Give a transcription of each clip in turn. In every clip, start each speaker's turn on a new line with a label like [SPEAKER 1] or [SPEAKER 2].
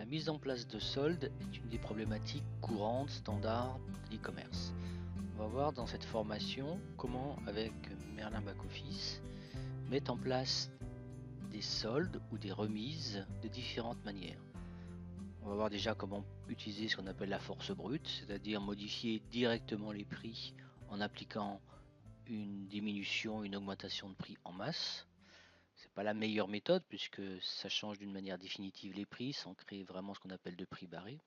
[SPEAKER 1] mise en place de soldes est une des problématiques courantes standards de l'e-commerce. On va voir dans cette formation comment, avec Merlin Back-Office, mettre en place des soldes ou des remises de différentes manières. On va voir déjà comment utiliser ce qu'on appelle la force brute, c'est-à-dire modifier directement les prix en appliquant une diminution, une augmentation de prix en masse. C'est pas la meilleure méthode puisque ça change d'une manière définitive les prix sans créer vraiment ce qu'on appelle de prix barré.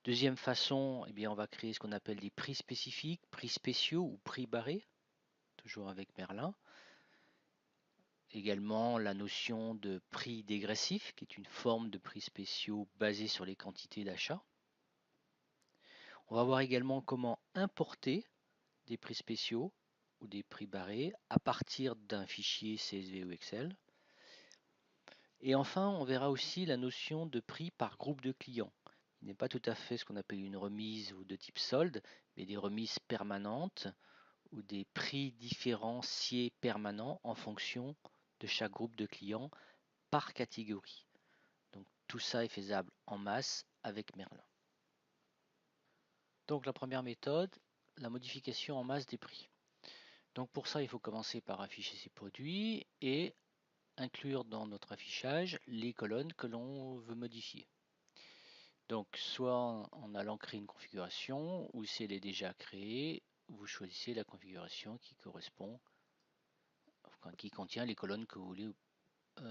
[SPEAKER 1] Deuxième façon, on va créer ce qu'on appelle des prix spécifiques, prix spéciaux ou prix barrés, toujours avec Merlin. Également la notion de prix dégressif, qui est une forme de prix spéciaux basée sur les quantités d'achat. On va voir également comment importer des prix spéciaux ou des prix barrés à partir d'un fichier CSV ou Excel. Et enfin, on verra aussi la notion de prix par groupe de clients. Il n'est pas tout à fait ce qu'on appelle une remise ou de type solde, mais des remises permanentes ou des prix différenciés permanents en fonction de chaque groupe de clients par catégorie. Donc tout ça est faisable en masse avec Merlin. Donc la première méthode, la modification en masse des prix. Donc pour ça, il faut commencer par afficher ses produits et inclure dans notre affichage les colonnes que l'on veut modifier. Donc soit en allant créer une configuration, ou si elle est déjà créée, vous choisissez la configuration qui correspond, qui contient les colonnes que vous voulez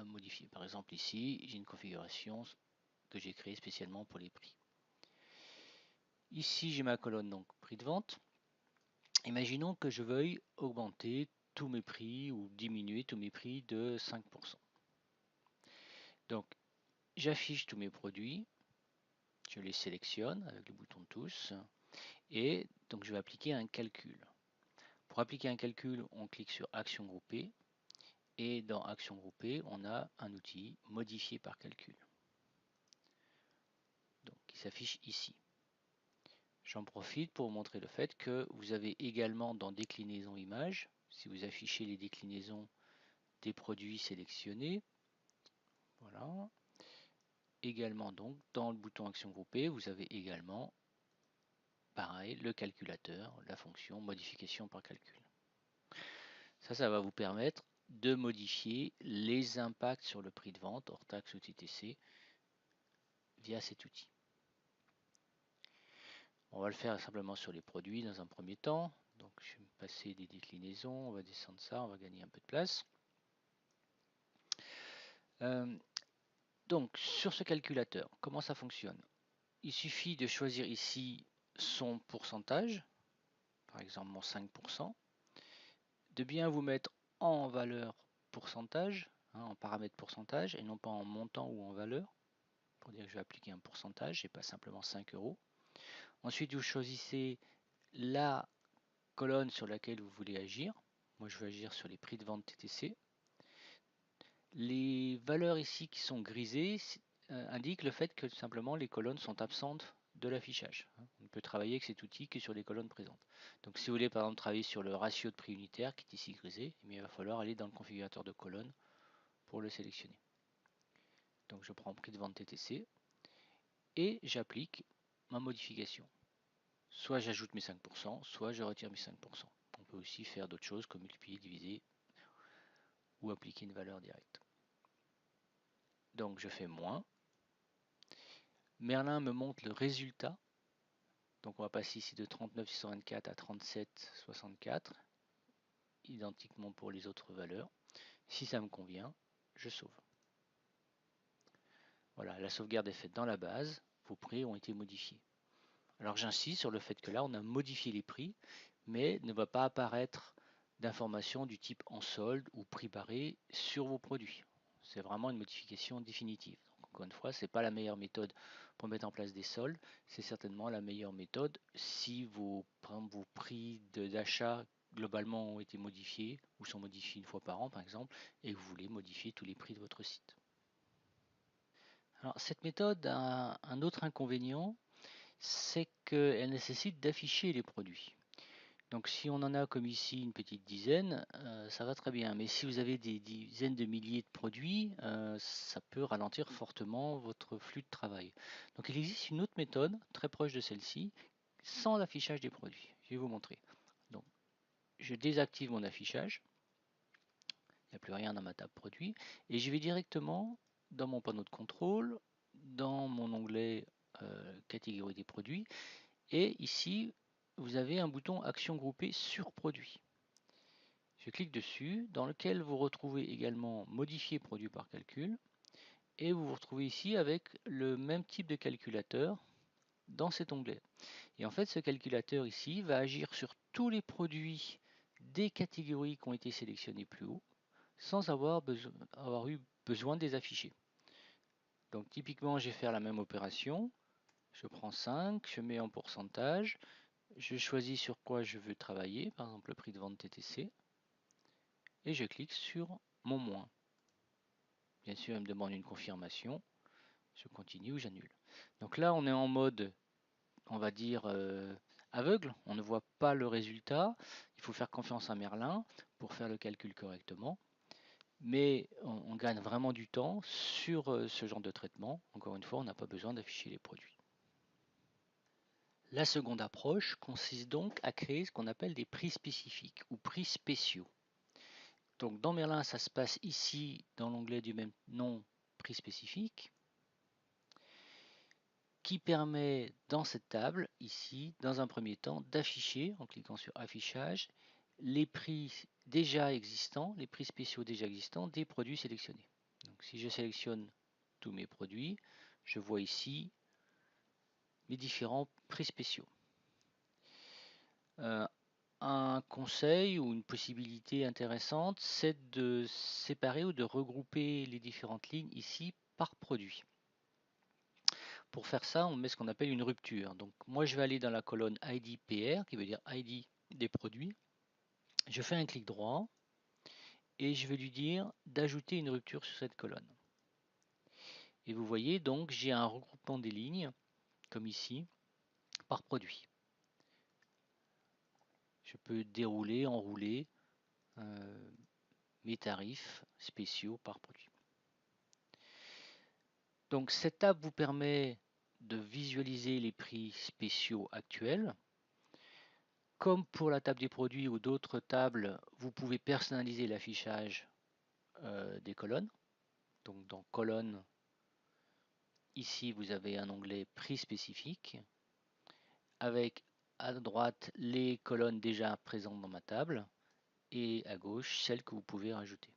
[SPEAKER 1] modifier. Par exemple ici, j'ai une configuration que j'ai créée spécialement pour les prix. Ici j'ai ma colonne donc prix de vente. Imaginons que je veuille augmenter tous mes prix ou diminuer tous mes prix de 5%. Donc j'affiche tous mes produits, je les sélectionne avec le bouton tous et donc je vais appliquer un calcul. Pour appliquer un calcul, on clique sur Action groupée et dans Action groupée, on a un outil modifier par calcul. Donc qui s'affiche ici. J'en profite pour vous montrer le fait que vous avez également dans déclinaison image, si vous affichez les déclinaisons des produits sélectionnés, voilà. Également donc dans le bouton Action groupée, vous avez également pareil le calculateur, la fonction modification par calcul. Ça va vous permettre de modifier les impacts sur le prix de vente hors taxe ou TTC via cet outil. On va le faire simplement sur les produits dans un premier temps. Donc je vais me passer des déclinaisons, on va descendre ça, on va gagner un peu de place. Donc sur ce calculateur, comment ça fonctionne? Il suffit de choisir ici son pourcentage, par exemple mon 5%, de bien vous mettre en valeur pourcentage, en paramètre pourcentage, et non pas en montant ou en valeur, pour dire que je vais appliquer un pourcentage et pas simplement 5 euros. Ensuite, vous choisissez la colonne sur laquelle vous voulez agir. Moi, je vais agir sur les prix de vente TTC. Les valeurs ici qui sont grisées indiquent le fait que simplement les colonnes sont absentes de l'affichage. On ne peut travailler avec cet outil que sur les colonnes présentes. Donc si vous voulez par exemple travailler sur le ratio de prix unitaire qui est ici grisé, il va falloir aller dans le configurateur de colonnes pour le sélectionner. Donc je prends prix de vente TTC et j'applique ma modification. Soit j'ajoute mes 5%, soit je retire mes 5%. On peut aussi faire d'autres choses comme multiplier, diviser ou appliquer une valeur directe. Donc je fais moins. Merlin me montre le résultat. Donc on va passer ici de 39,624 à 37,64. Identiquement pour les autres valeurs. Si ça me convient, je sauve. Voilà, la sauvegarde est faite dans la base. Vos prix ont été modifiés. Alors j'insiste sur le fait que là on a modifié les prix, mais ne va pas apparaître d'informations du type en solde ou prix barré sur vos produits. C'est vraiment une modification définitive. Donc, encore une fois, ce n'est pas la meilleure méthode pour mettre en place des soldes. C'est certainement la meilleure méthode si vos prix d'achat globalement ont été modifiés ou sont modifiés une fois par an par exemple et que vous voulez modifier tous les prix de votre site. Alors cette méthode a un autre inconvénient, c'est qu'elle nécessite d'afficher les produits. Donc si on en a comme ici une petite dizaine, ça va très bien. Mais si vous avez des dizaines de milliers de produits, ça peut ralentir fortement votre flux de travail. Donc il existe une autre méthode très proche de celle-ci, sans l'affichage des produits. Je vais vous montrer. Donc je désactive mon affichage. Il n'y a plus rien dans ma table produit. Et je vais directement dans mon panneau de contrôle, dans mon onglet catégorie des produits. Et ici, vous avez un bouton action groupée sur produit. Je clique dessus, dans lequel vous retrouvez également modifier produit par calcul. Et vous vous retrouvez ici avec le même type de calculateur dans cet onglet. Et en fait, ce calculateur ici va agir sur tous les produits des catégories qui ont été sélectionnés plus haut, sans avoir eu besoin de les afficher. Donc typiquement, je vais faire la même opération. Je prends 5, je mets en pourcentage, je choisis sur quoi je veux travailler, par exemple le prix de vente TTC, et je clique sur mon moins. Bien sûr, il me demande une confirmation, je continue ou j'annule. Donc là, on est en mode, on va dire, aveugle, on ne voit pas le résultat, il faut faire confiance à Merlin pour faire le calcul correctement. Mais on gagne vraiment du temps sur ce genre de traitement. Encore une fois, on n'a pas besoin d'afficher les produits. La seconde approche consiste donc à créer ce qu'on appelle des prix spécifiques ou prix spéciaux. Donc dans Merlin, ça se passe ici dans l'onglet du même nom, prix spécifique, qui permet dans cette table, ici, dans un premier temps, d'afficher, en cliquant sur affichage, les prix déjà existants, les prix spéciaux déjà existants des produits sélectionnés. Donc si je sélectionne tous mes produits, je vois ici mes différents prix spéciaux. Un conseil ou une possibilité intéressante, c'est de séparer ou de regrouper les différentes lignes ici par produit. Pour faire ça, on met ce qu'on appelle une rupture. Donc moi, je vais aller dans la colonne ID PR, qui veut dire ID des produits. Je fais un clic droit et je vais lui dire d'ajouter une rupture sur cette colonne. Et vous voyez donc, j'ai un regroupement des lignes, comme ici, par produit. Je peux dérouler, enrouler mes tarifs spéciaux par produit. Donc cette table vous permet de visualiser les prix spéciaux actuels. Comme pour la table des produits ou d'autres tables, vous pouvez personnaliser l'affichage des colonnes. Donc dans colonne, ici vous avez un onglet prix spécifique avec à droite les colonnes déjà présentes dans ma table et à gauche celles que vous pouvez rajouter.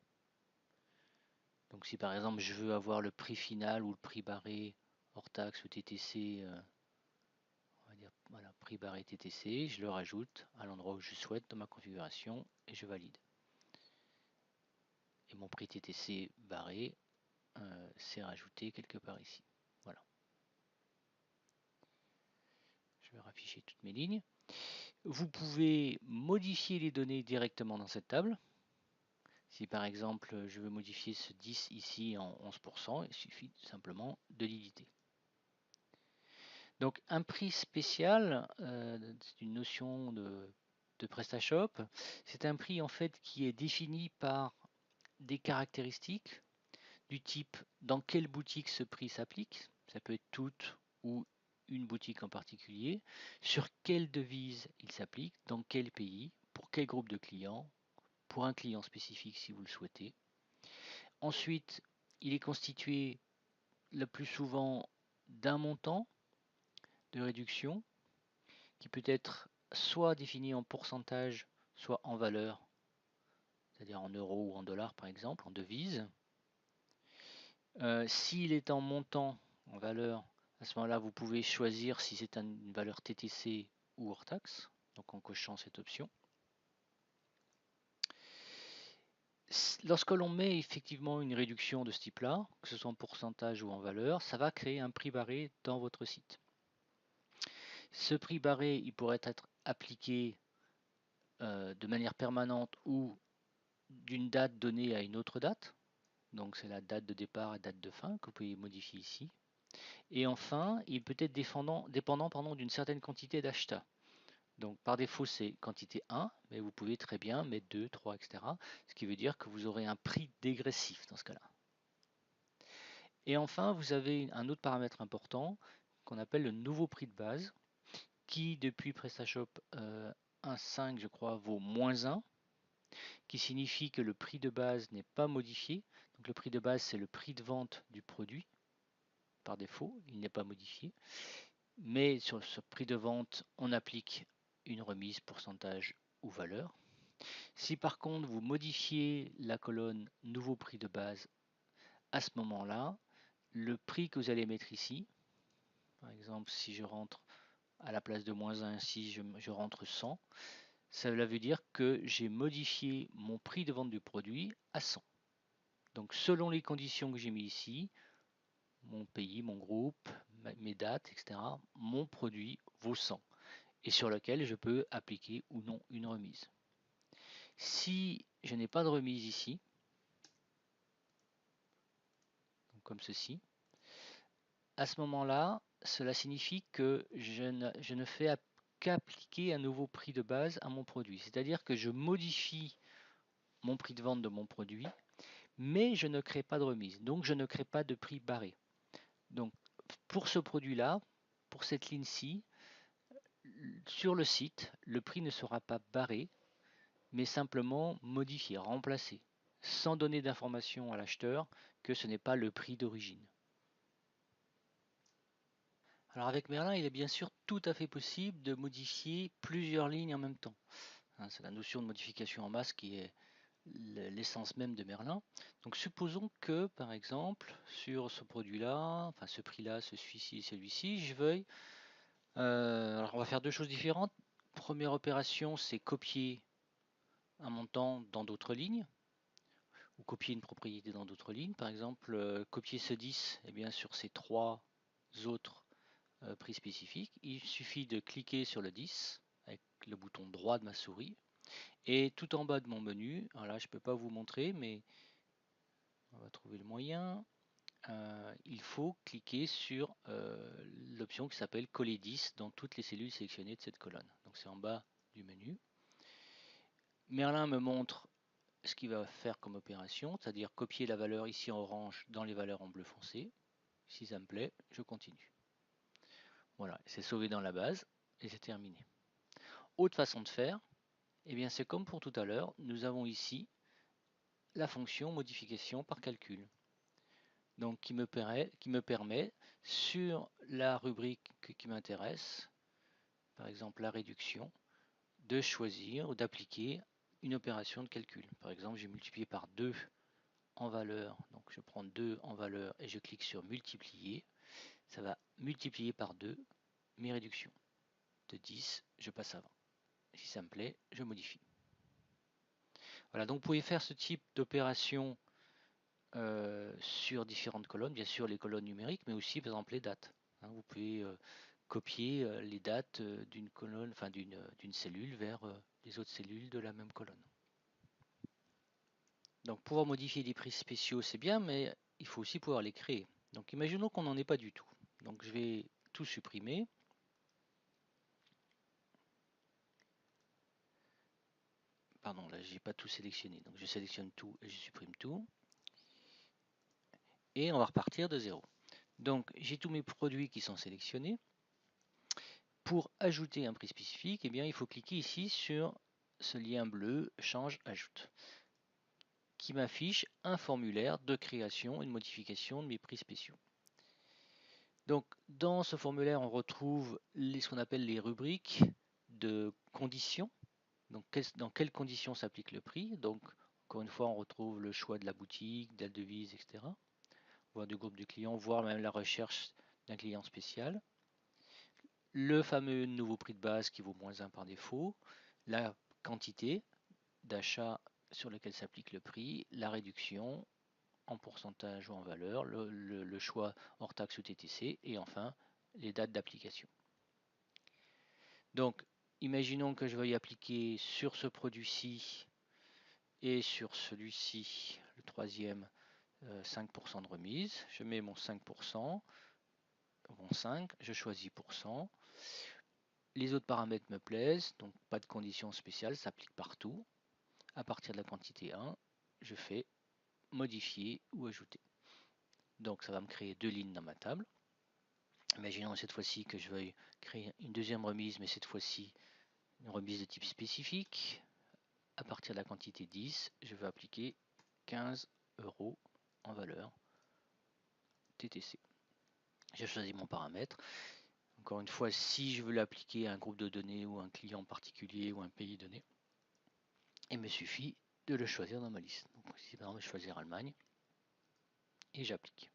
[SPEAKER 1] Donc si par exemple je veux avoir le prix final ou le prix barré hors taxe ou TTC, on va dire voilà, prix barré TTC, je le rajoute à l'endroit où je souhaite dans ma configuration et je valide. Et mon prix TTC barré, c'est rajouté quelque part ici. Voilà. Je vais rafficher toutes mes lignes. Vous pouvez modifier les données directement dans cette table. Si par exemple je veux modifier ce 10 ici en 11%, il suffit simplement de l'éditer. Donc un prix spécial, c'est une notion de PrestaShop. C'est un prix en fait qui est défini par des caractéristiques du type dans quelle boutique ce prix s'applique. Ça peut être toute ou une boutique en particulier. Sur quelle devise il s'applique, dans quel pays, pour quel groupe de clients, pour un client spécifique si vous le souhaitez. Ensuite, il est constitué le plus souvent d'un montant de réduction qui peut être soit défini en pourcentage, soit en valeur, c'est-à-dire en euros ou en dollars par exemple, en devise. S'il est en montant, en valeur, à ce moment-là, vous pouvez choisir si c'est une valeur TTC ou hors taxe, donc en cochant cette option. Lorsque l'on met effectivement une réduction de ce type-là, que ce soit en pourcentage ou en valeur, ça va créer un prix barré dans votre site. Ce prix barré, il pourrait être appliqué de manière permanente ou d'une date donnée à une autre date. Donc c'est la date de départ et date de fin que vous pouvez modifier ici. Et enfin, il peut être dépendant d'une certaine quantité d'achats. Donc par défaut, c'est quantité 1, mais vous pouvez très bien mettre 2, 3, etc. Ce qui veut dire que vous aurez un prix dégressif dans ce cas-là. Et enfin, vous avez un autre paramètre important qu'on appelle le nouveau prix de base, qui depuis PrestaShop 1.5, je crois, vaut -1, qui signifie que le prix de base n'est pas modifié. Donc le prix de base, c'est le prix de vente du produit. Par défaut, il n'est pas modifié. Mais sur ce prix de vente, on applique une remise, pourcentage ou valeur. Si par contre vous modifiez la colonne nouveau prix de base, à ce moment-là, le prix que vous allez mettre ici, par exemple si je rentre à la place de -1 ici, je rentre 100, cela veut dire que j'ai modifié mon prix de vente du produit à 100. Donc selon les conditions que j'ai mis ici, mon pays, mon groupe, mes dates, etc., mon produit vaut 100 et sur lequel je peux appliquer ou non une remise. Si je n'ai pas de remise ici, donc comme ceci, à ce moment-là, cela signifie que je ne fais qu'appliquer un nouveau prix de base à mon produit. C'est-à-dire que je modifie mon prix de vente de mon produit, mais je ne crée pas de remise. Donc je ne crée pas de prix barré. Donc pour ce produit-là, pour cette ligne-ci, sur le site, le prix ne sera pas barré, mais simplement modifié, remplacé, sans donner d'information à l'acheteur que ce n'est pas le prix d'origine. Alors avec Merlin, il est bien sûr tout à fait possible de modifier plusieurs lignes en même temps. C'est la notion de modification en masse qui est l'essence même de Merlin. Donc supposons que par exemple sur ce produit-là, enfin ce prix-là, celui-ci, celui-ci, je veuille. Alors on va faire deux choses différentes. Première opération, c'est copier un montant dans d'autres lignes ou copier une propriété dans d'autres lignes. Par exemple, copier ce 10 eh bien, sur ces trois autres prix spécifiques. Il suffit de cliquer sur le 10 avec le bouton droit de ma souris et tout en bas de mon menu, alors là je ne peux pas vous montrer mais on va trouver le moyen, il faut cliquer sur l'option qui s'appelle coller 10 dans toutes les cellules sélectionnées de cette colonne. Donc c'est en bas du menu. Merlin me montre ce qu'il va faire comme opération, c'est-à-dire copier la valeur ici en orange dans les valeurs en bleu foncé. Si ça me plaît, je continue. Voilà, c'est sauvé dans la base et c'est terminé. Autre façon de faire, eh bien c'est comme pour tout à l'heure, nous avons ici la fonction modification par calcul. Donc qui me permet sur la rubrique qui m'intéresse, par exemple la réduction, de choisir ou d'appliquer une opération de calcul. Par exemple, j'ai multiplié par 2 en valeur, donc je prends 2 en valeur et je clique sur multiplier, ça va multiplier par 2 mes réductions. De 10, je passe à 20. Si ça me plaît, je modifie. Voilà, donc vous pouvez faire ce type d'opération sur différentes colonnes, bien sûr les colonnes numériques, mais aussi par exemple les dates. Vous pouvez copier les dates d'une colonne, enfin d'une cellule vers les autres cellules de la même colonne. Donc pouvoir modifier des prix spéciaux c'est bien, mais il faut aussi pouvoir les créer. Donc imaginons qu'on n'en ait pas du tout. Donc je vais tout supprimer. Pardon, là j'ai pas tout sélectionné. Donc je sélectionne tout et je supprime tout. Et on va repartir de zéro. Donc j'ai tous mes produits qui sont sélectionnés. Pour ajouter un prix spécifique, eh bien, il faut cliquer ici sur ce lien bleu change ajoute qui m'affiche un formulaire de création et de modification de mes prix spéciaux. Donc dans ce formulaire on retrouve ce qu'on appelle les rubriques de conditions. Donc dans quelles conditions s'applique le prix. Donc encore une fois on retrouve le choix de la boutique, de la devise, etc. Voire du groupe du client, voire même la recherche d'un client spécial. Le fameux nouveau prix de base qui vaut -1 par défaut, la quantité d'achat sur lequel s'applique le prix, la réduction en pourcentage ou en valeur, le choix hors taxe ou TTC et enfin les dates d'application. Donc imaginons que je veuille appliquer sur ce produit-ci et sur celui-ci, le troisième, 5% de remise. Je mets mon 5%, mon 5, je choisis %. Les autres paramètres me plaisent, donc pas de conditions spéciales, ça s'applique partout. À partir de la quantité 1, je fais modifier ou ajouter. Donc ça va me créer 2 lignes dans ma table. Imaginons cette fois-ci que je veuille créer une deuxième remise, mais cette fois-ci une remise de type spécifique. À partir de la quantité 10, je veux appliquer 15 € en valeur TTC. J'ai choisi mon paramètre. Encore une fois, si je veux l'appliquer à un groupe de données ou un client particulier ou un pays donné, il me suffit de le choisir dans ma liste. Donc ici, par exemple, je vais choisir Allemagne et j'applique.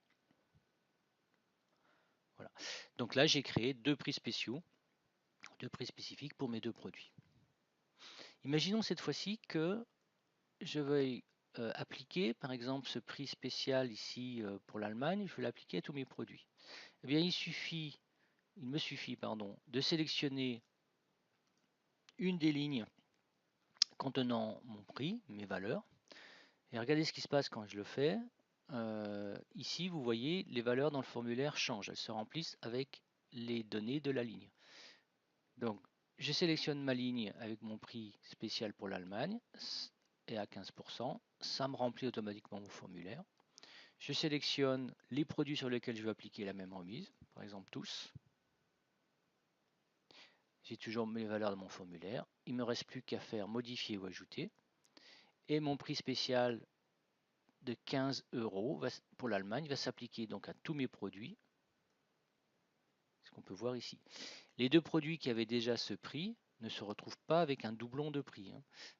[SPEAKER 1] Voilà. Donc là, j'ai créé 2 prix spéciaux, 2 prix spécifiques pour mes 2 produits. Imaginons cette fois-ci que je veuille appliquer, par exemple, ce prix spécial ici pour l'Allemagne, je veux l'appliquer à tous mes produits. Eh bien, il me suffit de sélectionner une des lignes contenant mon prix, mes valeurs, et regardez ce qui se passe quand je le fais. Ici, vous voyez, les valeurs dans le formulaire changent, elles se remplissent avec les données de la ligne. Donc, je sélectionne ma ligne avec mon prix spécial pour l'Allemagne et à 15%, ça me remplit automatiquement mon formulaire. Je sélectionne les produits sur lesquels je veux appliquer la même remise, par exemple tous. J'ai toujours mes valeurs de mon formulaire. Il ne me reste plus qu'à faire modifier ou ajouter. Et mon prix spécial de 15 € pour l'Allemagne va s'appliquer donc à tous mes produits. Ce qu'on peut voir ici. Les 2 produits qui avaient déjà ce prix ne se retrouvent pas avec un doublon de prix.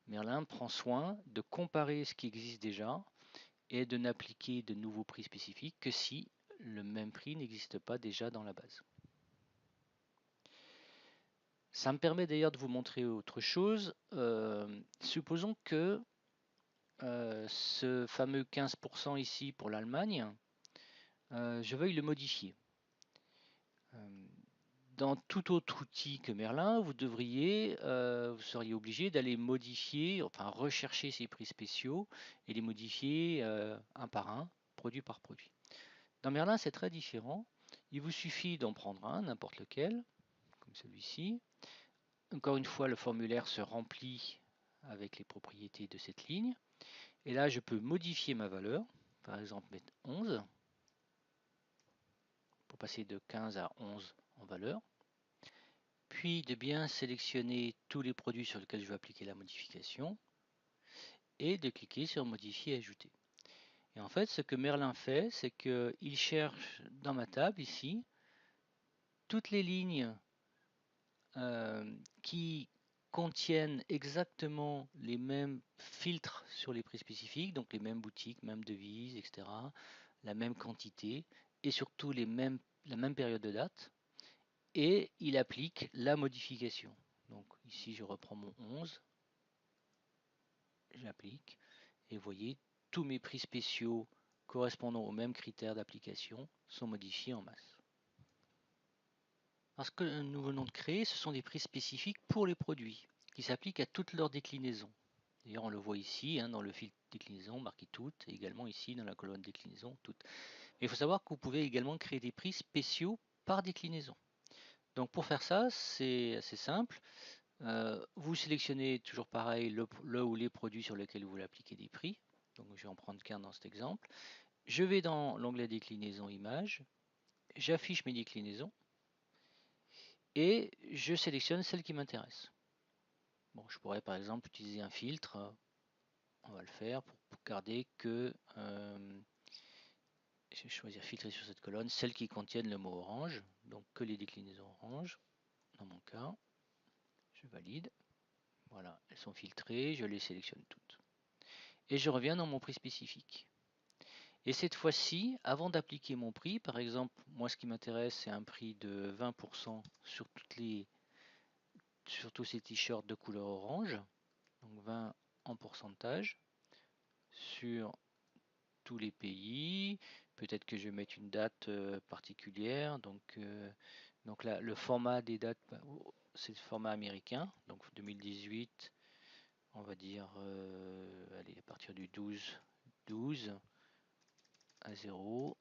[SPEAKER 1] Merlin prend soin de comparer ce qui existe déjà et de n'appliquer de nouveaux prix spécifiques que si le même prix n'existe pas déjà dans la base. Ça me permet d'ailleurs de vous montrer autre chose. Supposons que ce fameux 15% ici pour l'Allemagne, je veuille le modifier. Dans tout autre outil que Merlin, vous seriez obligé d'aller modifier, enfin rechercher ces prix spéciaux et les modifier un par un, produit par produit. Dans Merlin, c'est très différent. Il vous suffit d'en prendre un, n'importe lequel, comme celui-ci. Encore une fois, le formulaire se remplit avec les propriétés de cette ligne. Et là, je peux modifier ma valeur, par exemple mettre 11, pour passer de 15 à 11 en valeur. Puis de bien sélectionner tous les produits sur lesquels je veux appliquer la modification et de cliquer sur modifier et ajouter. Et en fait, ce que Merlin fait, c'est qu'il cherche dans ma table ici toutes les lignes qui contiennent exactement les mêmes filtres sur les prix spécifiques, donc les mêmes boutiques, mêmes devises, etc., la même quantité et surtout la même période de date. Et il applique la modification. Donc ici, je reprends mon 11, j'applique, et vous voyez, tous mes prix spéciaux correspondant aux mêmes critères d'application sont modifiés en masse. Alors, ce que nous venons de créer, ce sont des prix spécifiques pour les produits, qui s'appliquent à toutes leurs déclinaisons. D'ailleurs, on le voit ici, dans le fil déclinaison, marqué toutes, et également ici dans la colonne déclinaison, toutes. Mais il faut savoir que vous pouvez également créer des prix spéciaux par déclinaison. Donc pour faire ça, c'est assez simple. Vous sélectionnez toujours pareil le ou les produits sur lesquels vous voulez appliquer des prix. Donc je vais en prendre qu'un dans cet exemple. Je vais dans l'onglet déclinaison images, j'affiche mes déclinaisons et je sélectionne celle qui m'intéresse. Bon, je pourrais par exemple utiliser un filtre. On va le faire pour garder que je vais choisir filtrer sur cette colonne celles qui contiennent le mot orange, donc que les déclinaisons orange dans mon cas. Je valide. Voilà, elles sont filtrées, je les sélectionne toutes. Et je reviens dans mon prix spécifique. Et cette fois-ci, avant d'appliquer mon prix, par exemple, moi ce qui m'intéresse c'est un prix de 20% sur tous ces t-shirts de couleur orange, donc 20 en pourcentage, sur tous les pays. Peut-être que je vais mettre une date particulière, donc là le format des dates, c'est le format américain, donc 2018. On va dire, allez, à partir du 12 à 0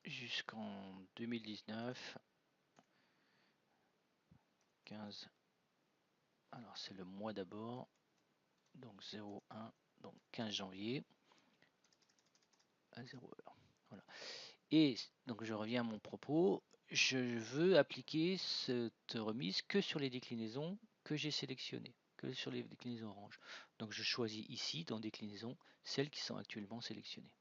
[SPEAKER 1] jusqu'en 2019 15. Alors c'est le mois d'abord. Donc 01, donc 15 janvier à 0 heure. Voilà. Et donc je reviens à mon propos. Je veux appliquer cette remise que sur les déclinaisons que j'ai sélectionnées, que sur les déclinaisons orange. Donc je choisis ici dans déclinaisons celles qui sont actuellement sélectionnées.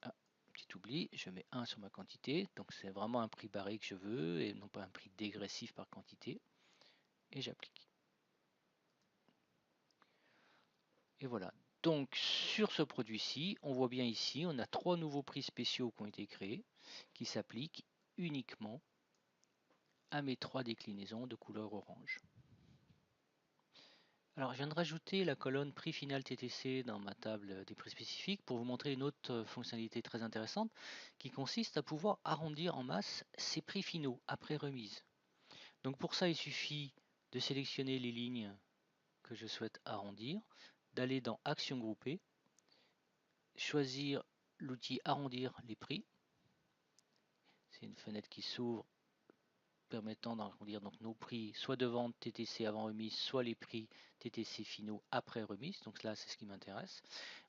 [SPEAKER 1] Ah, petit oubli, je mets 1 sur ma quantité. Donc c'est vraiment un prix barré que je veux et non pas un prix dégressif par quantité. Et j'applique. Et voilà. Donc sur ce produit-ci, on voit bien ici, on a 3 nouveaux prix spéciaux qui ont été créés, qui s'appliquent uniquement à mes 3 déclinaisons de couleur orange. Alors je viens de rajouter la colonne prix final TTC dans ma table des prix spécifiques pour vous montrer une autre fonctionnalité très intéressante qui consiste à pouvoir arrondir en masse ces prix finaux après remise. Donc pour ça, il suffit de sélectionner les lignes que je souhaite arrondir, d'aller dans Action groupée, choisir l'outil arrondir les prix. C'est une fenêtre qui s'ouvre permettant d'arrondir donc nos prix soit de vente TTC avant remise, soit les prix TTC finaux après remise. Donc là, c'est ce qui m'intéresse.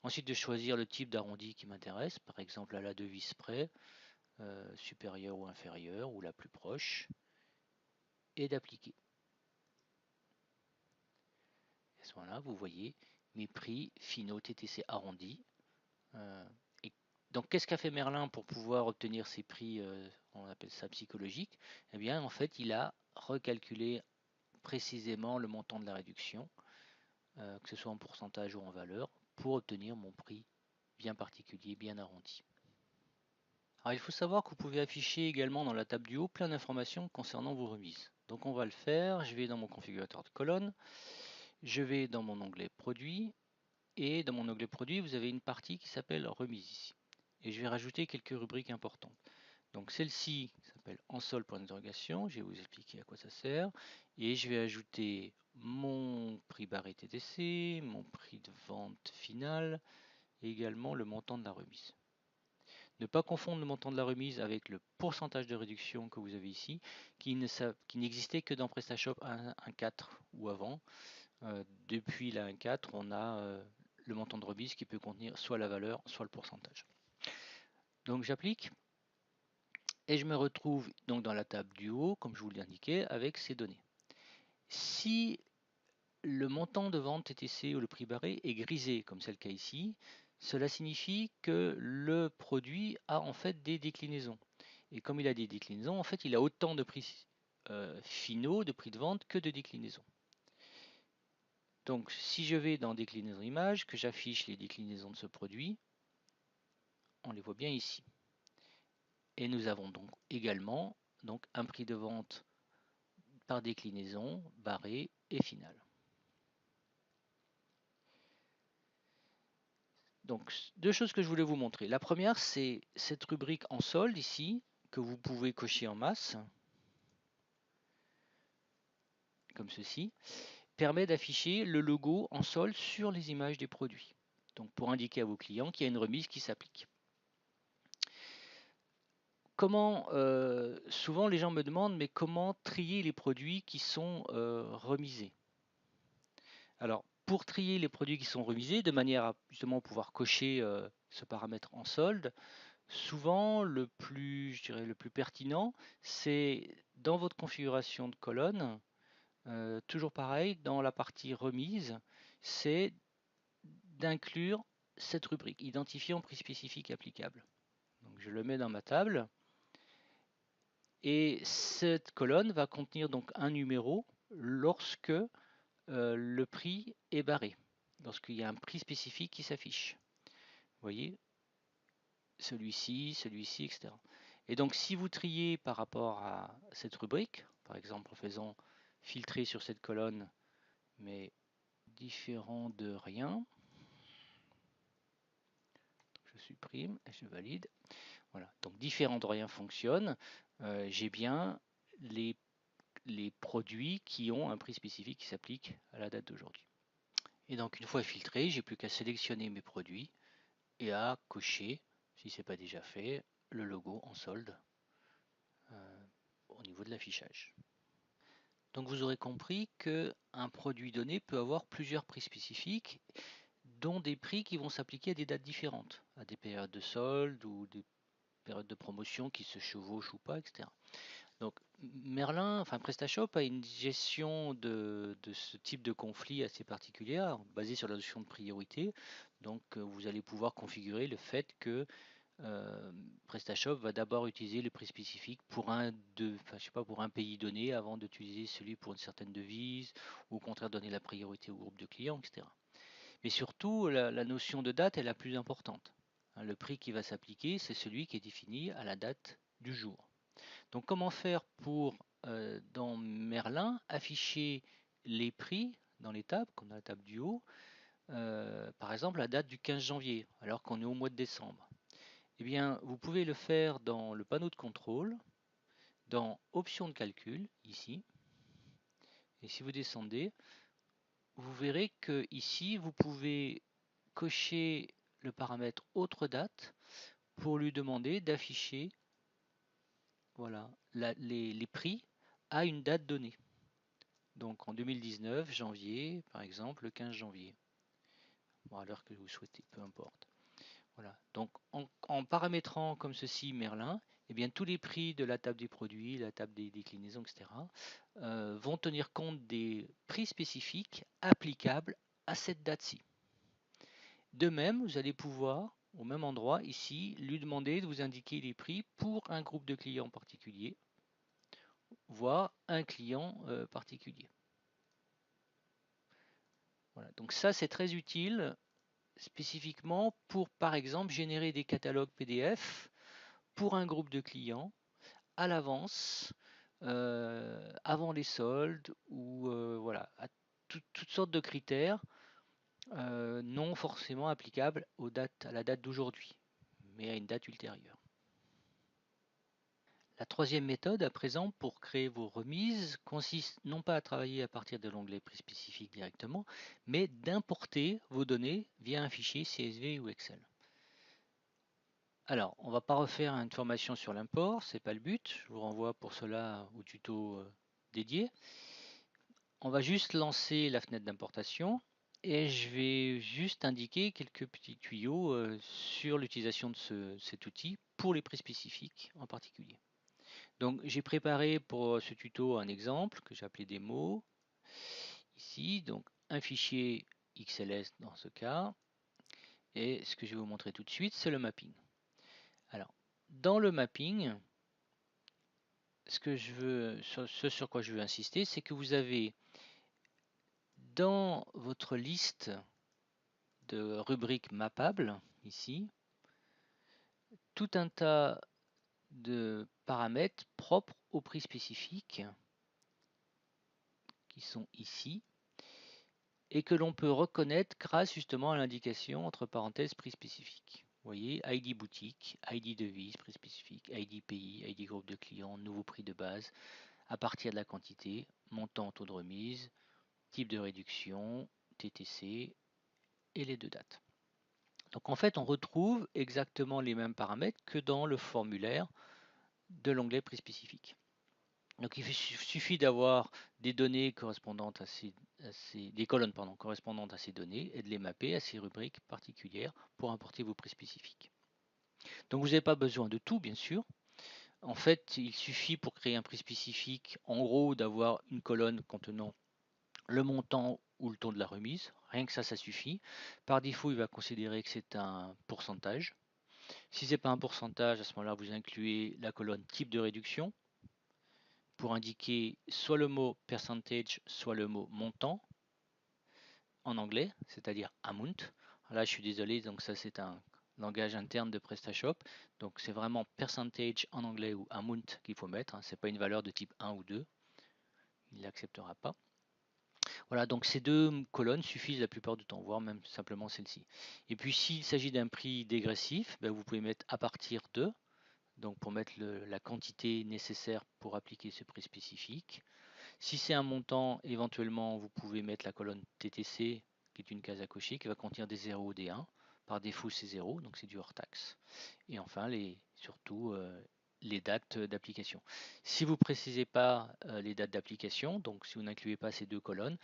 [SPEAKER 1] Ensuite, de choisir le type d'arrondi qui m'intéresse, par exemple à la devise près, supérieure ou inférieure, ou la plus proche, et d'appliquer. À ce moment-là, vous voyez mes prix finaux TTC arrondis. Et donc, qu'est-ce qu'a fait Merlin pour pouvoir obtenir ces prix, on appelle ça psychologique? Eh bien, en fait, il a recalculé précisément le montant de la réduction, que ce soit en pourcentage ou en valeur, pour obtenir mon prix bien particulier, bien arrondi. Alors, il faut savoir que vous pouvez afficher également dans la table du haut plein d'informations concernant vos remises. Donc on va le faire, je vais dans mon configurateur de colonne, je vais dans mon onglet produits, et dans mon onglet produits, vous avez une partie qui s'appelle remise ici. Et je vais rajouter quelques rubriques importantes. Donc celle-ci s'appelle en solde point d'interrogation, je vais vous expliquer à quoi ça sert. Et je vais ajouter mon prix barré TTC, mon prix de vente final, et également le montant de la remise. Ne pas confondre le montant de la remise avec le pourcentage de réduction que vous avez ici, qui n'existait que dans PrestaShop 1.4 ou avant. Depuis la 1.4, on a le montant de remise qui peut contenir soit la valeur, soit le pourcentage. Donc j'applique. Et je me retrouve donc dans la table du haut, comme je vous l'ai indiqué, avec ces données. Si le montant de vente TTC ou le prix barré est grisé, comme c'est le cas ici, cela signifie que le produit a en fait des déclinaisons. Et comme il a des déclinaisons, en fait, il a autant de prix finaux, de prix de vente, que de déclinaisons. Donc, si je vais dans déclinaison image, que j'affiche les déclinaisons de ce produit, on les voit bien ici. Et nous avons donc également un prix de vente par déclinaison, barré et finale. Donc, deux choses que je voulais vous montrer. La première, c'est cette rubrique en solde ici, que vous pouvez cocher en masse, comme ceci, permet d'afficher le logo en solde sur les images des produits. Donc, pour indiquer à vos clients qu'il y a une remise qui s'applique. Comment, souvent les gens me demandent, mais comment trier les produits qui sont remisés? Alors, pour trier les produits qui sont remisés, de manière à justement pouvoir cocher ce paramètre en solde, souvent le plus, je dirais, le plus pertinent, c'est dans votre configuration de colonne, toujours pareil, dans la partie remise, c'est d'inclure cette rubrique, identifiant prix spécifique applicable. Donc je le mets dans ma table. Et cette colonne va contenir donc un numéro lorsque le prix est barré, lorsqu'il y a un prix spécifique qui s'affiche. Vous voyez, celui-ci, celui-ci, etc. Et donc si vous triez par rapport à cette rubrique, par exemple en faisant filtrer sur cette colonne, mais différent de rien, je supprime et je valide. Voilà, donc différent de rien fonctionne. J'ai bien les produits qui ont un prix spécifique qui s'applique à la date d'aujourd'hui. Et donc une fois filtré, j'ai plus qu'à sélectionner mes produits et à cocher, si ce n'est pas déjà fait, le logo en solde au niveau niveau de l'affichage. Donc vous aurez compris qu'un produit donné peut avoir plusieurs prix spécifiques, dont des prix qui vont s'appliquer à des dates différentes, à des périodes de solde ou des périodes de promotion qui se chevauchent ou pas, etc. Donc Merlin, enfin PrestaShop a une gestion de ce type de conflit assez particulière, basée sur la notion de priorité. Donc vous allez pouvoir configurer le fait que PrestaShop va d'abord utiliser le prix spécifique pour je sais pas, pour un pays donné avant d'utiliser celui pour une certaine devise, ou au contraire donner la priorité au groupe de clients, etc. Mais surtout, la notion de date est la plus importante. Hein, le prix qui va s'appliquer, c'est celui qui est défini à la date du jour. Donc comment faire pour, dans Merlin, afficher les prix dans les tables, comme dans la table du haut, par exemple la date du 15 janvier, alors qu'on est au mois de décembre. Eh bien, vous pouvez le faire dans le panneau de contrôle, dans Options de calcul, ici. Et si vous descendez, vous verrez que ici, vous pouvez cocher le paramètre autre date pour lui demander d'afficher voilà, les prix à une date donnée. Donc en 2019, janvier, par exemple, le 15 janvier. Bon, à l'heure que vous souhaitez, peu importe. Voilà. Donc en paramétrant comme ceci Merlin, eh bien, tous les prix de la table des produits, la table des déclinaisons, etc., vont tenir compte des prix spécifiques applicables à cette date-ci. De même, vous allez pouvoir, au même endroit, ici, lui demander de vous indiquer les prix pour un groupe de clients particulier, voire un client particulier. Voilà. Donc ça, c'est très utile spécifiquement pour, par exemple, générer des catalogues PDF pour un groupe de clients à l'avance, avant les soldes, ou voilà, à toutes sortes de critères non forcément applicables à la date d'aujourd'hui, mais à une date ultérieure. La troisième méthode à présent pour créer vos remises consiste non pas à travailler à partir de l'onglet prix spécifique directement, mais d'importer vos données via un fichier CSV ou Excel. Alors, on ne va pas refaire une formation sur l'import, c'est pas le but. Je vous renvoie pour cela au tuto dédié. On va juste lancer la fenêtre d'importation et je vais juste indiquer quelques petits tuyaux sur l'utilisation de cet outil pour les prix spécifiques en particulier. Donc j'ai préparé pour ce tuto un exemple que j'ai appelé démo. Ici, donc un fichier XLS dans ce cas. Et ce que je vais vous montrer tout de suite, c'est le mapping. Alors, dans le mapping, ce sur quoi je veux insister, c'est que vous avez dans votre liste de rubriques mappables, ici, tout un tas de paramètres propres au prix spécifique qui sont ici et que l'on peut reconnaître grâce justement à l'indication entre parenthèses prix spécifique. Vous voyez, ID boutique, ID devise, prix spécifique, ID pays, ID groupe de clients, nouveau prix de base, à partir de la quantité, montant, taux de remise, type de réduction, TTC et les deux dates. Donc en fait, on retrouve exactement les mêmes paramètres que dans le formulaire de l'onglet prix spécifique. Donc il suffit d'avoir des données correspondantes des colonnes correspondantes à ces données et de les mapper à ces rubriques particulières pour importer vos prix spécifiques. Donc vous n'avez pas besoin de tout, bien sûr. En fait, il suffit pour créer un prix spécifique, en gros, d'avoir une colonne contenant le montant ou le taux de la remise. Rien que ça suffit. Par défaut, il va considérer que c'est un pourcentage. Si ce n'est pas un pourcentage, à ce moment-là, vous incluez la colonne type de réduction pour indiquer soit le mot percentage, soit le mot montant en anglais, c'est-à-dire amount. Là, je suis désolé, donc ça c'est un langage interne de PrestaShop. Donc c'est vraiment percentage en anglais ou amount qu'il faut mettre. Hein. Ce n'est pas une valeur de type 1 ou 2. Il n'acceptera pas. Voilà, donc ces deux colonnes suffisent la plupart du temps, voire même simplement celle-ci. Et puis s'il s'agit d'un prix dégressif, ben, vous pouvez mettre à partir de, donc pour mettre la quantité nécessaire pour appliquer ce prix spécifique. Si c'est un montant, éventuellement, vous pouvez mettre la colonne TTC, qui est une case à cocher, qui va contenir des 0 ou des 1. Par défaut, c'est 0, donc c'est du hors taxe. Et enfin, surtout, les dates d'application. Si vous ne précisez pas les dates d'application, donc si vous n'incluez pas ces deux colonnes,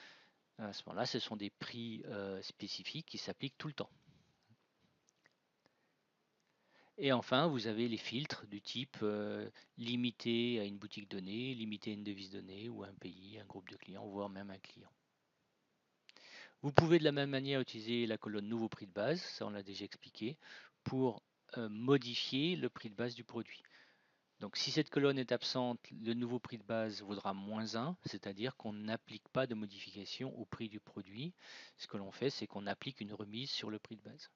[SPEAKER 1] à ce moment-là, ce sont des prix spécifiques qui s'appliquent tout le temps. Et enfin, vous avez les filtres du type limité à une boutique donnée, limité à une devise donnée, ou un pays, un groupe de clients, voire même un client. Vous pouvez de la même manière utiliser la colonne nouveau prix de base, ça on l'a déjà expliqué, pour modifier le prix de base du produit. Donc si cette colonne est absente, le nouveau prix de base vaudra -1, c'est-à-dire qu'on n'applique pas de modification au prix du produit. Ce que l'on fait, c'est qu'on applique une remise sur le prix de base.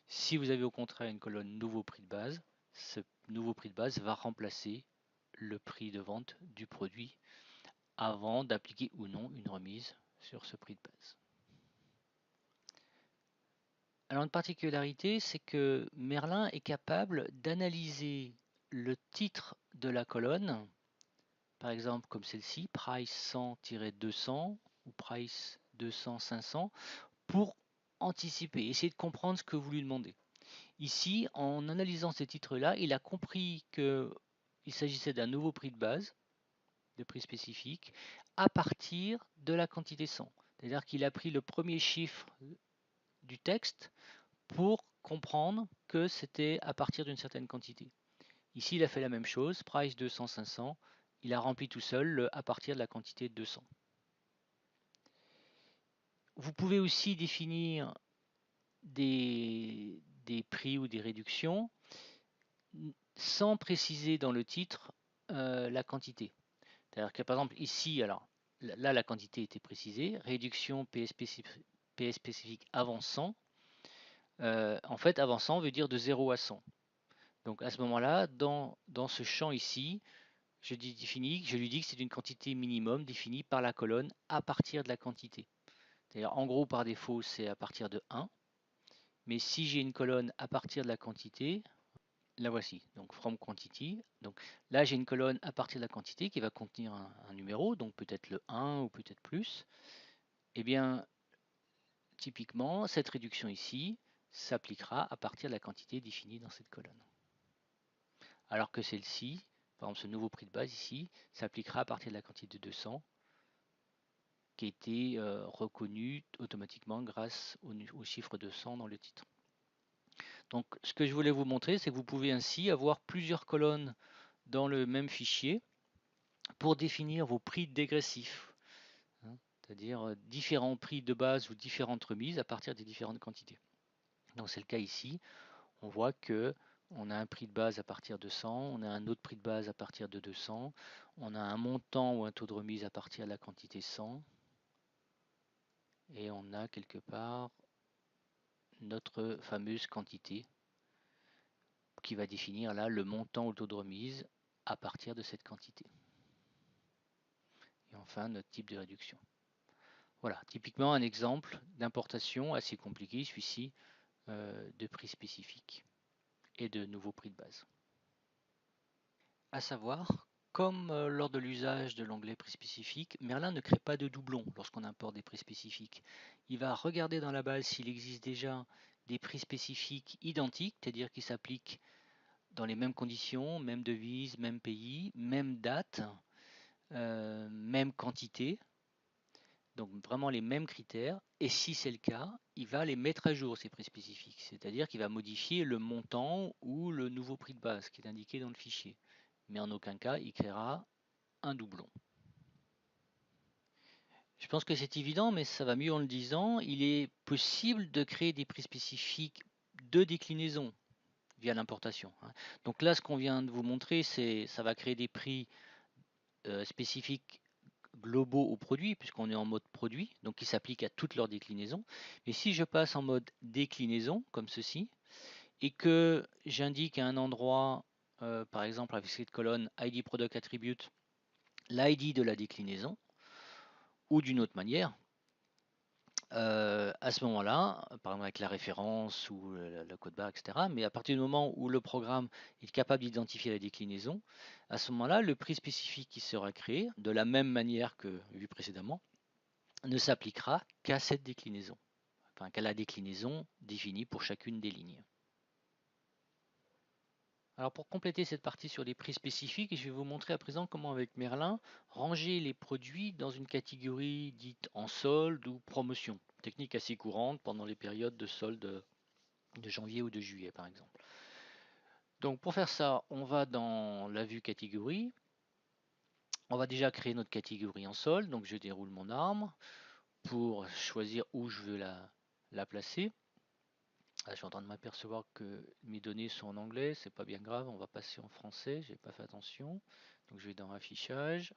[SPEAKER 1] Si vous avez au contraire une colonne nouveau prix de base, ce nouveau prix de base va remplacer le prix de vente du produit avant d'appliquer ou non une remise sur ce prix de base. Alors une particularité, c'est que Merlin est capable d'analyser le titre de la colonne, par exemple comme celle-ci, price 100-200 ou price 200-500, pour anticiper, essayer de comprendre ce que vous lui demandez. Ici, en analysant ces titres-là, il a compris qu'il s'agissait d'un nouveau prix de base, de prix spécifique, à partir de la quantité 100. C'est-à-dire qu'il a pris le premier chiffre du texte pour comprendre que c'était à partir d'une certaine quantité. Ici, il a fait la même chose, price 200-500, il a rempli tout seul le à partir de la quantité 200. Vous pouvez aussi définir des prix ou des réductions sans préciser dans le titre la quantité. C'est-à-dire que par exemple ici, alors là la quantité était précisée, réduction PS spécifique avant 100. En fait, avant 100 veut dire de 0 à 100. Donc à ce moment-là, dans ce champ ici, je lui dis que c'est une quantité minimum définie par la colonne à partir de la quantité. C'est-à-dire en gros par défaut c'est à partir de 1. Mais si j'ai une colonne à partir de la quantité, la voici, donc from quantity. Donc là j'ai une colonne à partir de la quantité qui va contenir un numéro, donc peut-être le 1 ou peut-être plus. Eh bien, typiquement, cette réduction ici s'appliquera à partir de la quantité définie dans cette colonne. Alors que celle-ci, par exemple ce nouveau prix de base ici, s'appliquera à partir de la quantité de 200 qui a été reconnu automatiquement grâce au chiffre 200 dans le titre. Donc ce que je voulais vous montrer, c'est que vous pouvez ainsi avoir plusieurs colonnes dans le même fichier pour définir vos prix dégressifs, hein, c'est-à-dire différents prix de base ou différentes remises à partir des différentes quantités. Donc c'est le cas ici, on voit que on a un prix de base à partir de 100, on a un autre prix de base à partir de 200, on a un montant ou un taux de remise à partir de la quantité 100, et on a quelque part notre fameuse quantité qui va définir là le montant ou le taux de remise à partir de cette quantité. Et enfin notre type de réduction. Voilà, typiquement un exemple d'importation assez compliqué, celui-ci, de prix spécifique et de nouveaux prix de base. À savoir, comme lors de l'usage de l'onglet prix spécifique, Merlin ne crée pas de doublons lorsqu'on importe des prix spécifiques. Il va regarder dans la base s'il existe déjà des prix spécifiques identiques, c'est-à-dire qui s'appliquent dans les mêmes conditions, même devise, même pays, même date, même quantité, donc vraiment les mêmes critères, et si c'est le cas, il va les mettre à jour, ces prix spécifiques, c'est-à-dire qu'il va modifier le montant ou le nouveau prix de base qui est indiqué dans le fichier, mais en aucun cas il créera un doublon. Je pense que c'est évident, mais ça va mieux en le disant, il est possible de créer des prix spécifiques de déclinaison via l'importation. Donc là, ce qu'on vient de vous montrer, ça va créer des prix spécifiques globaux au produit, puisqu'on est en mode produit, donc qui s'applique à toutes leurs déclinaisons. Mais si je passe en mode déclinaison, comme ceci, et que j'indique à un endroit, par exemple avec cette colonne ID Product Attribute, l'ID de la déclinaison, ou d'une autre manière, à ce moment-là, par exemple avec la référence ou le code barre, etc., mais à partir du moment où le programme est capable d'identifier la déclinaison, à ce moment-là, le prix spécifique qui sera créé, de la même manière que vu précédemment, ne s'appliquera qu'à cette déclinaison, enfin qu'à la déclinaison définie pour chacune des lignes. Alors pour compléter cette partie sur les prix spécifiques, je vais vous montrer à présent comment avec Merlin ranger les produits dans une catégorie dite en solde ou promotion. Technique assez courante pendant les périodes de solde de janvier ou de juillet par exemple. Donc pour faire ça, on va dans la vue catégorie. On va déjà créer notre catégorie en solde. Donc je déroule mon arbre pour choisir où je veux la placer. Là, je suis en train de m'apercevoir que mes données sont en anglais, c'est pas bien grave, on va passer en français, j'ai pas fait attention. Donc je vais dans affichage.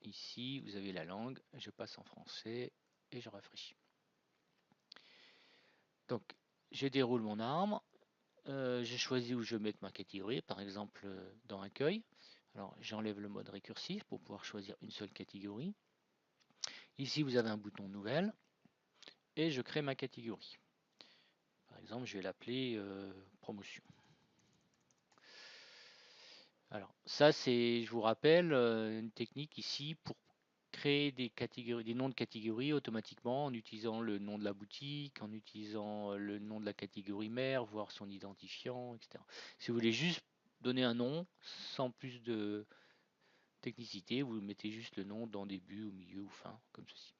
[SPEAKER 1] Ici, vous avez la langue, je passe en français et je rafraîchis. Donc je déroule mon arbre. J'ai choisi où je vais mettre ma catégorie, par exemple dans accueil. Alors j'enlève le mode récursif pour pouvoir choisir une seule catégorie. Ici vous avez un bouton nouvelle et je crée ma catégorie. Par exemple je vais l'appeler promotion. Alors ça c'est, je vous rappelle, une technique ici pour créer des catégories, des noms de catégories automatiquement en utilisant le nom de la boutique, en utilisant le nom de la catégorie mère, voire son identifiant, etc. Si vous voulez juste donner un nom sans plus de technicité, vous mettez juste le nom dans début, au milieu ou fin, comme ceci.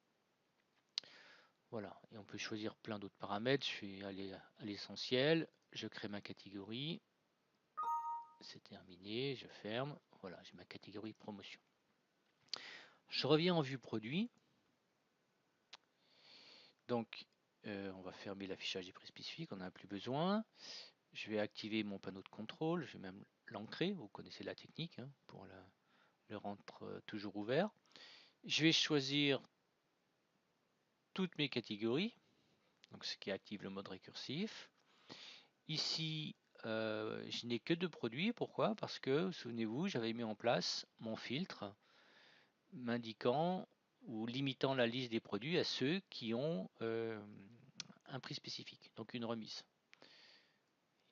[SPEAKER 1] Voilà, et on peut choisir plein d'autres paramètres. Je vais aller à l'essentiel, je crée ma catégorie, c'est terminé, je ferme. Voilà, j'ai ma catégorie promotion. Je reviens en vue produit. Donc, on va fermer l'affichage des prix spécifiques, on n'en a plus besoin. Je vais activer mon panneau de contrôle, je vais même l'ancrer, vous connaissez la technique hein, pour le rendre toujours ouvert. Je vais choisir toutes mes catégories, donc ce qui active le mode récursif. Ici, je n'ai que 2 produits, pourquoi? Parce que, souvenez-vous, j'avais mis en place mon filtre m'indiquant ou limitant la liste des produits à ceux qui ont un prix spécifique, donc une remise.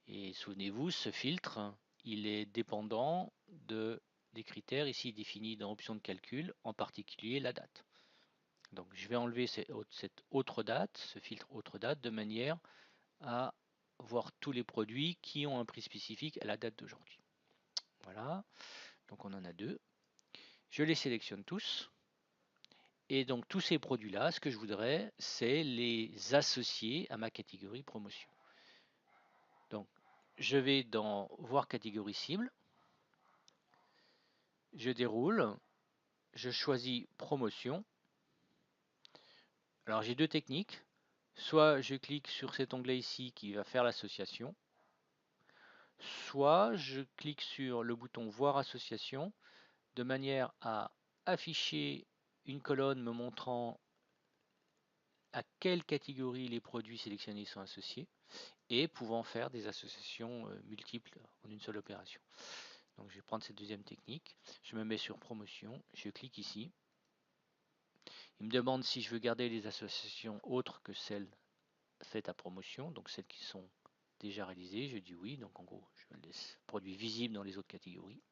[SPEAKER 1] Et souvenez-vous, ce filtre, il est dépendant des critères ici définis dans option de calcul, en particulier la date. Donc je vais enlever cette autre date, ce filtre autre date, de manière à voir tous les produits qui ont un prix spécifique à la date d'aujourd'hui. Voilà, donc on en a 2. Je les sélectionne tous. Et donc tous ces produits-là, ce que je voudrais, c'est les associer à ma catégorie promotion. Donc je vais dans voir catégorie cible. Je déroule, je choisis promotion. Alors j'ai 2 techniques. Soit je clique sur cet onglet ici qui va faire l'association. Soit je clique sur le bouton voir association de manière à afficher une colonne me montrant à quelle catégorie les produits sélectionnés sont associés et pouvant faire des associations multiples en une seule opération. Donc je vais prendre cette deuxième technique. Je me mets sur promotion, je clique ici. Il me demande si je veux garder les associations autres que celles faites à promotion, donc celles qui sont déjà réalisées. Je dis oui, donc en gros je laisse produit visible dans les autres catégories.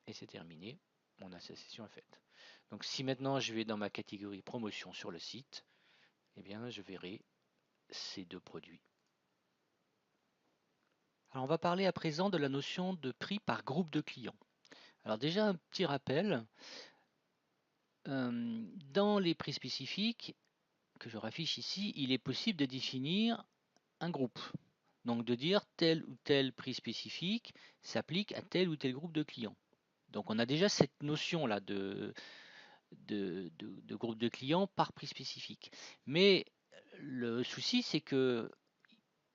[SPEAKER 1] Et c'est terminé, mon association est faite. Donc si maintenant je vais dans ma catégorie promotion sur le site, eh bien je verrai ces 2 produits. Alors on va parler à présent de la notion de prix par groupe de clients. Alors déjà un petit rappel, dans les prix spécifiques que je raffiche ici, il est possible de définir un groupe. Donc de dire tel ou tel prix spécifique s'applique à tel ou tel groupe de clients. Donc on a déjà cette notion là de groupe de clients par prix spécifique. Mais le souci c'est que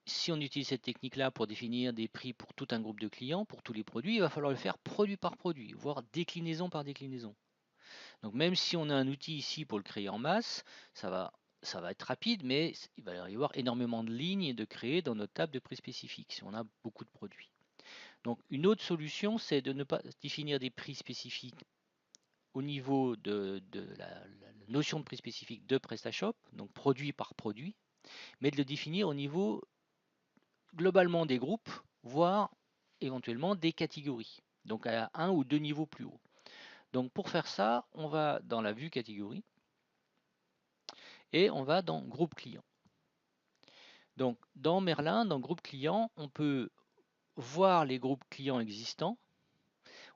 [SPEAKER 1] si on utilise cette technique-là pour définir des prix pour tout un groupe de clients, pour tous les produits, il va falloir le faire produit par produit, voire déclinaison par déclinaison. Donc même si on a un outil ici pour le créer en masse, ça va être rapide, mais il va y avoir énormément de lignes de créer dans notre table de prix spécifiques si on a beaucoup de produits. Donc une autre solution, c'est de ne pas définir des prix spécifiques au niveau de la notion de prix spécifique de PrestaShop, donc produit par produit, mais de le définir au niveau globalement des groupes, voire éventuellement des catégories, donc à 1 ou 2 niveaux plus haut. Donc pour faire ça, on va dans la vue catégorie et on va dans groupe client. Donc dans Merlin, dans groupe client, on peut voir les groupes clients existants,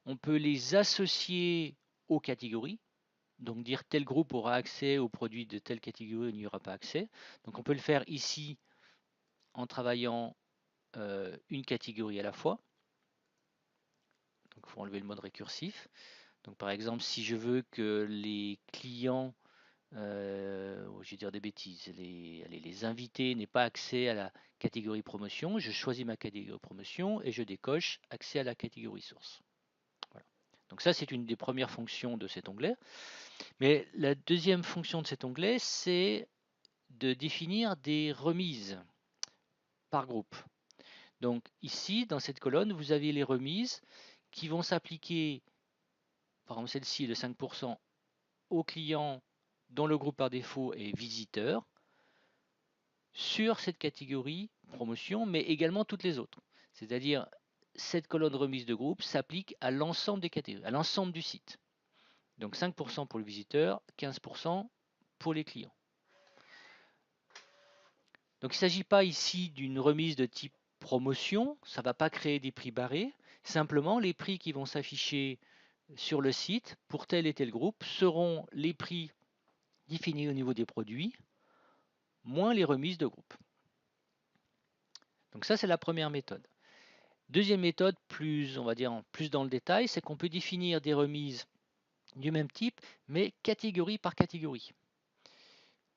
[SPEAKER 1] on peut les associer aux catégories, donc dire tel groupe aura accès aux produits de telle catégorie, il n'y aura pas accès. Donc on peut le faire ici en travaillant une catégorie à la fois. Donc il faut enlever le mode récursif. Donc par exemple, si je veux que les clients, je vais dire des bêtises, les invités n'aient pas accès à la catégorie promotion, je choisis ma catégorie promotion et je décoche accès à la catégorie source. Voilà. Donc ça, c'est une des premières fonctions de cet onglet. Mais la deuxième fonction de cet onglet, c'est de définir des remises par groupe. Donc ici, dans cette colonne, vous avez les remises qui vont s'appliquer, par exemple celle-ci de 5%, aux clients dont le groupe par défaut est visiteur, sur cette catégorie promotion, mais également toutes les autres. C'est-à-dire, cette colonne remise de groupe s'applique à l'ensemble des catégories, à l'ensemble du site. Donc 5% pour le visiteur, 15% pour les clients. Donc il ne s'agit pas ici d'une remise de type promotion, ça ne va pas créer des prix barrés, simplement les prix qui vont s'afficher sur le site pour tel et tel groupe seront les prix définis au niveau des produits, moins les remises de groupe. Donc ça, c'est la première méthode. Deuxième méthode, plus, on va dire, plus dans le détail, c'est qu'on peut définir des remises du même type, mais catégorie par catégorie.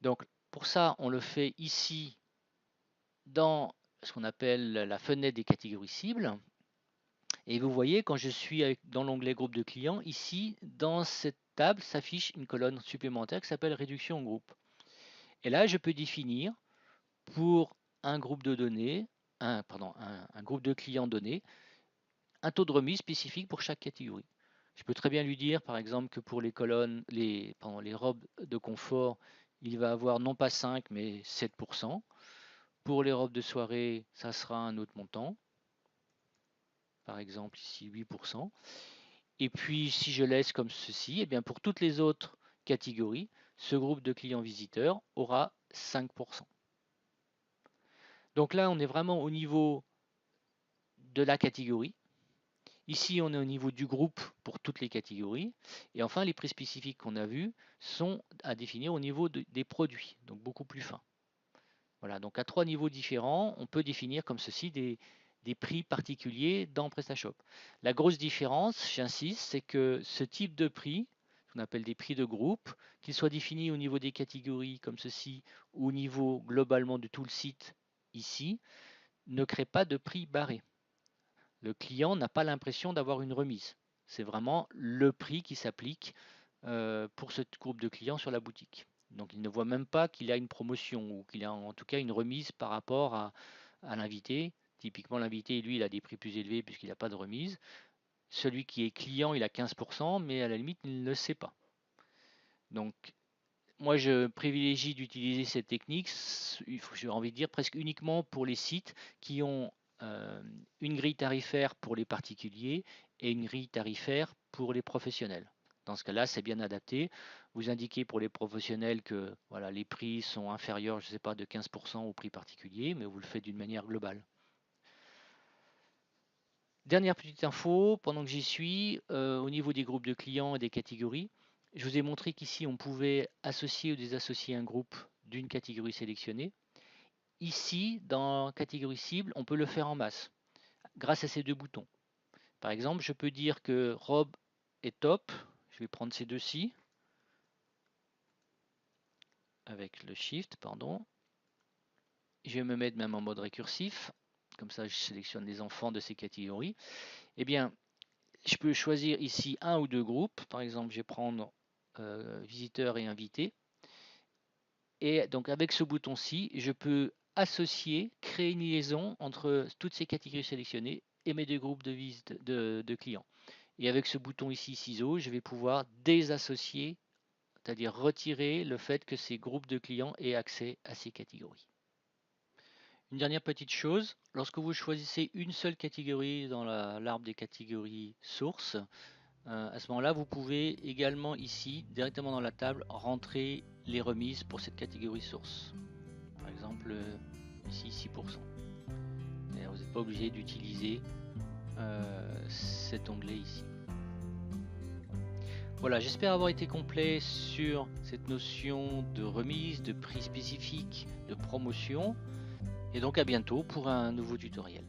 [SPEAKER 1] Donc pour ça, on le fait ici dans ce qu'on appelle la fenêtre des catégories cibles. Et vous voyez, quand je suis dans l'onglet groupe de clients, ici, dans cette table, s'affiche une colonne supplémentaire qui s'appelle réduction en groupe. Et là, je peux définir pour un groupe de données, un groupe de clients donné, un taux de remise spécifique pour chaque catégorie. Je peux très bien lui dire, par exemple, que pour les colonnes, les robes de confort, il va avoir non pas 5, mais 7%. Pour les robes de soirée, ça sera un autre montant. Par exemple, ici, 8%. Et puis, si je laisse comme ceci, eh bien, pour toutes les autres catégories, ce groupe de clients visiteurs aura 5%. Donc là, on est vraiment au niveau de la catégorie. Ici, on est au niveau du groupe pour toutes les catégories. Et enfin, les prix spécifiques qu'on a vus sont à définir au niveau des produits, donc beaucoup plus fins. Voilà, donc à 3 niveaux différents, on peut définir comme ceci des prix particuliers dans PrestaShop. La grosse différence, j'insiste, c'est que ce type de prix, qu'on appelle des prix de groupe, qu'ils soient définis au niveau des catégories comme ceci, ou au niveau globalement de tout le site ici, ne crée pas de prix barré. Le client n'a pas l'impression d'avoir une remise. C'est vraiment le prix qui s'applique pour ce groupe de clients sur la boutique. Donc il ne voit même pas qu'il a une promotion ou qu'il a en tout cas une remise par rapport à l'invité. Typiquement l'invité, lui, il a des prix plus élevés puisqu'il n'a pas de remise. Celui qui est client, il a 15%, mais à la limite, il ne le sait pas. Donc moi, je privilégie d'utiliser cette technique, j'ai envie de dire presque uniquement pour les sites qui ont une grille tarifaire pour les particuliers et une grille tarifaire pour les professionnels. Dans ce cas-là, c'est bien adapté. Vous indiquez pour les professionnels que voilà, les prix sont inférieurs, je ne sais pas, de 15% au prix particulier, mais vous le faites d'une manière globale. Dernière petite info, pendant que j'y suis, au niveau des groupes de clients et des catégories, je vous ai montré qu'ici on pouvait associer ou désassocier un groupe d'une catégorie sélectionnée. Ici, dans catégorie cible, on peut le faire en masse grâce à ces deux boutons. Par exemple, je peux dire que robe est top. Je vais prendre ces deux-ci avec le shift, pardon. Je vais me mettre même en mode récursif. Comme ça, je sélectionne les enfants de ces catégories. Eh bien, je peux choisir ici un ou deux groupes. Par exemple, je vais prendre visiteurs et invités. Et donc, avec ce bouton-ci, je peux associer, créer une liaison entre toutes ces catégories sélectionnées et mes deux groupes de clients. Et avec ce bouton ici, ciseaux, je vais pouvoir désassocier, c'est-à-dire retirer le fait que ces groupes de clients aient accès à ces catégories. Une dernière petite chose, lorsque vous choisissez une seule catégorie dans l'arbre des catégories sources, à ce moment-là, vous pouvez également ici, directement dans la table, rentrer les remises pour cette catégorie source. Par exemple, ici 6%. Et vous n'êtes pas obligé d'utiliser cet onglet ici. Voilà, j'espère avoir été complet sur cette notion de remise, de prix spécifique, de promotion. Et donc à bientôt pour un nouveau tutoriel.